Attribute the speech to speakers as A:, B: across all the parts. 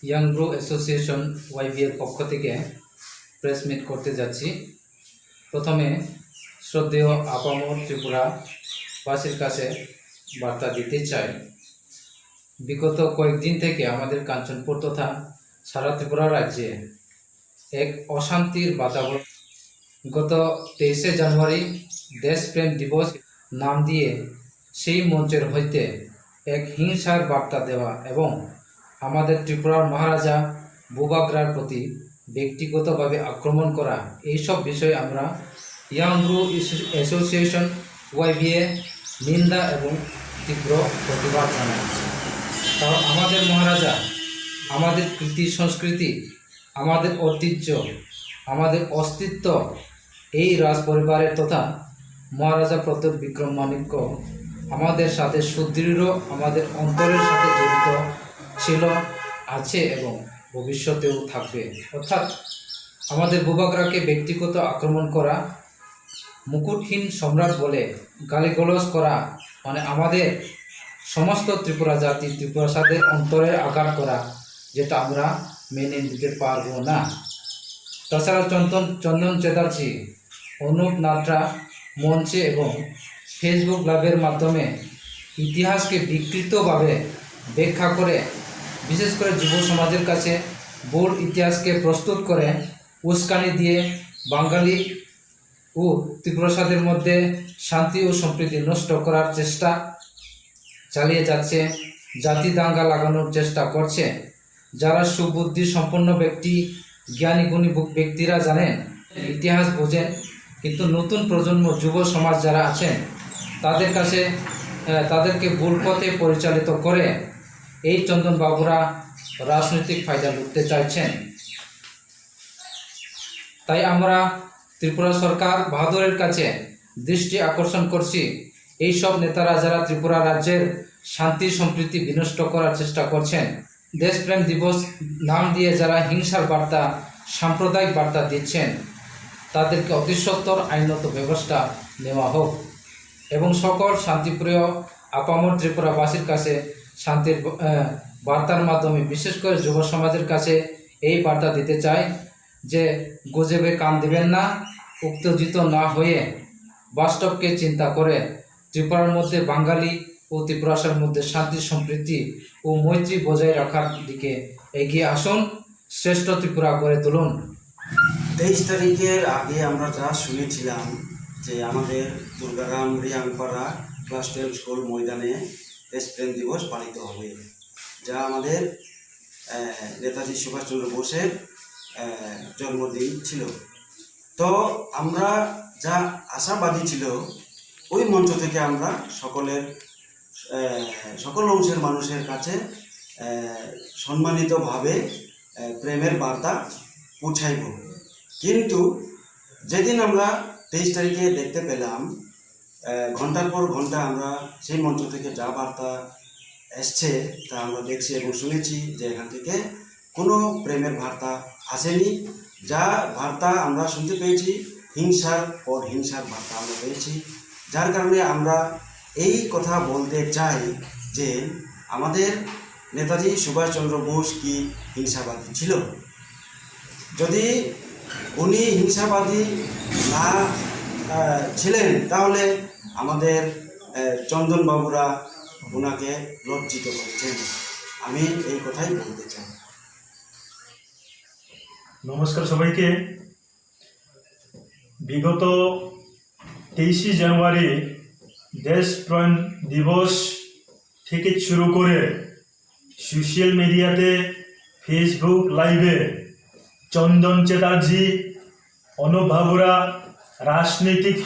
A: Young grow association YBA এর পক্ষ থেকে প্রেস মিট করতে যাচ্ছি। প্রথমে শ্রদ্ধেয় আপামর ত্রিপুরাবাসীর কাছে বার্তা দিতে চাই। বিগত কয়েকদিন থেকে আমাদের কাঞ্চনপুর তথা সারা ত্রিপুরা রাজ্যে এক অশান্তির বাতাবরণ। গত 23শে জানুয়ারি দেশপ্রেম দিবস নাম দিয়ে সেই মঞ্চের হইতে এক হিংসার বার্তা দেওয়া এবং আমাদের ত্রিপুরার মহারাজা বুবাগ্রার প্রতি ব্যক্তিগতভাবে আক্রমণ করা, এইসব বিষয়ে আমরা ইয়াং গ্রো অ্যাসোসিয়েশন YBA নিন্দা এবং তীব্র প্রতিবাদ জানাই। কারণ আমাদের মহারাজা, আমাদের কৃতি সংস্কৃতি, আমাদের ঐতিহ্য, আমাদের অস্তিত্ব, এই রাজ পরিবারের তথা মহারাজা প্রতাপ বিক্রম মাণিক্য আমাদের সাথে সুদৃঢ়, আমাদের অন্তরের সাথে জড়িত ছিল, আছে এবং ভবিষ্যতেও থাকবে। অর্থাৎ আমাদের বুবাগ্রাকে ব্যক্তিগত আক্রমণ করা, মুকুটহীন সম্রাট বলে গালিগালাজ করা, মানে আমাদের সমস্ত ত্রিপুরা জাতি, ত্রিপুরাসাদের অন্তরে আঘাত করা, যেটা আমরা মেনে নিতে পারবো না। তাছাড়া চন্দন চ্যাটার্জি, অনুপ নাটরা মঞ্চে এবং ফেসবুক লাইভের মাধ্যমে ইতিহাসকে বিকৃতভাবে ব্যাখ্যা করে, বিশেষ করে যুব সমাজের কাছে ভুল ইতিহাসকে প্রস্তুত করে উস্কানি দিয়ে বাঙালি ও ত্রিপুরাসাদের মধ্যে শান্তি ও সম্প্রীতি নষ্ট করার চেষ্টা চালিয়ে যাচ্ছে, জাতি দাঙ্গা লাগানোর চেষ্টা করছে। যারা সুবুদ্ধি সম্পন্ন ব্যক্তি, জ্ঞানী গুণী ব্যক্তিরা জানেন, ইতিহাস বোঝেন, কিন্তু নতুন প্রজন্ম যুব সমাজ যারা আছেন তাদের কাছে তাদেরকে ভুল পথে পরিচালিত করে এই চন্দন বাবুরা রাজনৈতিক ফায়দা লুটতে চাইছেন। তাই আমরা ত্রিপুরা সরকার বাহাদুরের কাছে দৃষ্টি আকর্ষণ করছি, এই সব নেতারা যারা ত্রিপুরা রাজ্যের শান্তি সম্প্রীতি বিনষ্ট করার চেষ্টা করছেন, দেশপ্রেম দিবস নাম দিয়ে যারা হিংসার বার্তা, সাম্প্রদায়িক বার্তা দিচ্ছেন, তাদেরকে অতি সত্বর আইনত ব্যবস্থা নেওয়া হোক। এবং সকল শান্তিপ্রিয় আপামর ত্রিপুরাবাসীর কাছে শান্তির বার্তার মাধ্যমে, বিশেষ করে যুব সমাজের কাছে এই বার্তা দিতে চাই যে গুজবে কান দিবেন না, উত্তেজিত না হয়ে বাস্তবকে চিন্তা করে ত্রিপুরার মধ্যে বাঙালি ও ত্রিপুরাসার মধ্যে শান্তি সম্প্রীতি ও মৈত্রী বজায় রাখার দিকে এগিয়ে আসুন, শ্রেষ্ঠ ত্রিপুরা গড়ে তুলুন।
B: 23 তারিখের আগে আমরা যা শুনেছিলাম যে আমাদের দুর্গারাম রিয়াংপাড়া ক্লাস 12 স্কুল ময়দানে দেশপ্রেম দিবস পালিত হবে, যা আমাদের নেতাজি সুভাষচন্দ্র বোসের জন্মদিন ছিল। তো আমরা যা আশাবাদী ছিল, ওই মঞ্চ থেকে আমরা সকল অংশের মানুষের কাছে সম্মানিতভাবে প্রেমের বার্তা পৌঁছাইব। কিন্তু যেদিন আমরা 23 তারিখে দেখতে পেলাম, ঘন্টার পর ঘন্টা আমরা সেই মঞ্চ থেকে যা বার্তা এসছে তা আমরা দেখছি এবং শুনেছি যে এখান থেকে কোনো প্রেমের বার্তা আসেনি। যা বার্তা আমরা শুনতে পেয়েছি, হিংসার পর হিংসার বার্তা আমরা পেয়েছি। যার কারণে আমরা এই কথা বলতে চাই যে আমাদের নেতাজি সুভাষচন্দ্র বোস কি হিংসাবাদী ছিল? যদি উনি হিংসাবাদী না ছিলেন তাহলে আমাদের চন্দন বাবুরা ওনাকে লজ্জিত করেছেন। আমি এই কথাই বলতে চাই।
C: নমস্কার সবাইকে। বিগত 23শে জানুয়ারি দেশপ্রেম দিবস থেকে শুরু করে সোশ্যাল মিডিয়াতে, ফেসবুক লাইভে চন্দন চ্যাটার্জি, অনুপ বাবুরা রাজনৈতিক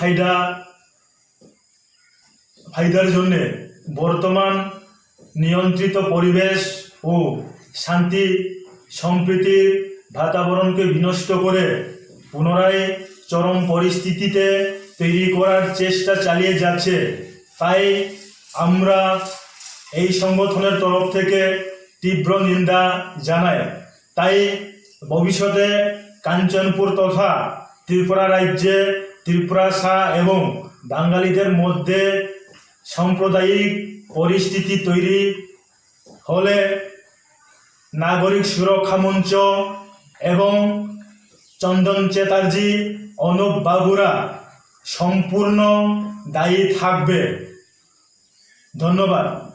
C: ফায়দার জন্যে বর্তমান নিয়ন্ত্রিত পরিবেশ ও শান্তি সম্প্রীতির বাতাবরণকে বিনষ্ট করে পুনরায় চরম পরিস্থিতিতে তৈরি করার চেষ্টা চালিয়ে যাচ্ছে। তাই আমরা এই সংগঠনের তরফ থেকে তীব্র নিন্দা জানাই। তাই ভবিষ্যতে কাঞ্চনপুর তথা ত্রিপুরা রাজ্যে ত্রিপুরাসা এবং বাঙালিদের মধ্যে সাম্প্রদায়িক পরিস্থিতি তৈরি হলে নাগরিক সুরক্ষা মঞ্চ এবং চন্দন চ্যাটার্জি, অনুপ বাবুরা সম্পূর্ণ দায়ী থাকবে। ধন্যবাদ।